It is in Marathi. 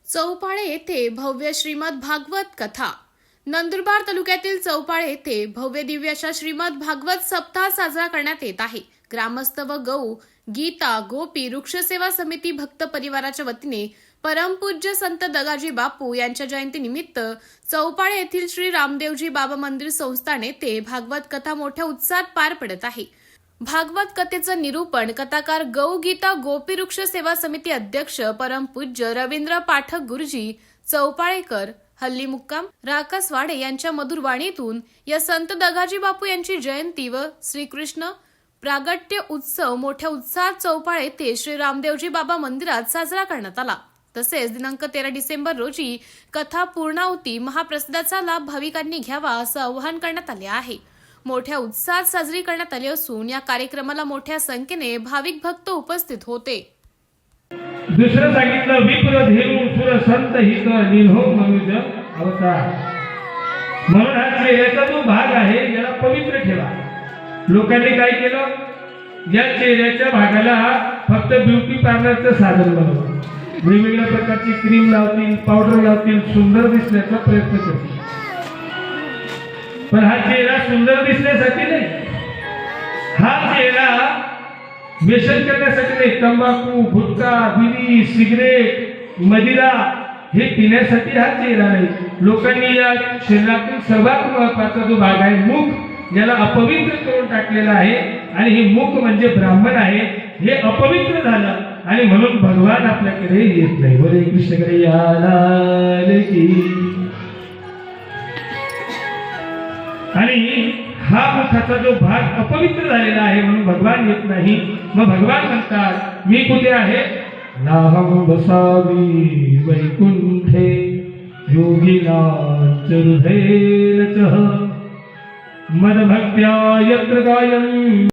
चौपाळे येथे भव्य श्रीमद भागवत कथा। नंदुरबार तालुक्यातील चौपाळे येथे भव्य दिव्य अशा श्रीमद भागवत सप्ताह साजरा करण्यात येत आहे। ग्रामस्थ व गौ गीता गोपी वृक्ष सेवा समिती भक्त परिवाराच्या वतीने परमपूज्य संत दगाजी बापू यांच्या जयंतीनिमित्त चौपाळे येथील श्री रामदेवजी बाबा मंदिर संस्थान येथे भागवत कथा मोठ्या उत्साहात पार पडत आहे। भागवत कथेचं निरूपण कथाकार गौ गीता गोपी वृक्ष सेवा समिती अध्यक्ष परमपूज्य रवींद्र पाठक गुरुजी चौपाळेकर हल्ली मुक्काम राकसवाडे यांच्या मधुर वाणीतून या संत दगाजी बापू यांची जयंती व श्रीकृष्ण प्रागट्य उत्सव मोठ्या उत्साहात चौपाळे येथे श्री रामदेवजी बाबा मंदिरात साजरा करण्यात आला। तसेच दिनांक 13 डिसेंबर रोजी कथा पूर्णाहुती महाप्रसादाचा लाभ भाविकांनी घ्यावा असं आवाहन करण्यात आले आहे। मोठ्या उत्साहात साजरी करण्यात आली असून या कार्यक्रमाला मोठ्या संख्येने भाविक भक्त उपस्थित होते। दुसरं सांगितलं विप्र धेनु सुर संत हित निल्हो मनुज अवतार। म्हणून हा चेहऱ्याचा जो भाग आहे याला पवित्र ठेवा। लोकांनी काय केलं, या चेहऱ्याच्या भागाला फक्त ब्युटी पार्लरचं साधन बनवलं। वेगवेगळ्या प्रकारची क्रीम लावतील, पावडर लावतील, सुंदर दिसण्याचा प्रयत्न करतील। पण हा चेहरा सुंदर दिसण्यासाठी नाही, हा चेहरा व्यसन करण्यासाठी नाही। तंबाखू, गुटखा, बिडी, सिगरेट, मदिरा हे पिण्यासाठी हा चेहरा नाही। लोकांनी या शरीरातील सर्वात महत्वाचा जो भाग आहे मुख, याला अपवित्र करून टाकलेला आहे आणि हे मुख म्हणजे ब्राह्मण आहे, हे अपवित्र झालं आणि म्हणून भगवान आपल्याकडे येत नाही। बोले कृष्णकडे याला की। आणि हा मुखाचा जो भाग अपवित्र झालेला आहे म्हणून भगवान येत नाही। मग भगवान म्हणतात मी कुठे आहे, नाहम बसावी वैकुंठे योगिना चरुधेन चह मदभक्त्या यत्र गायन।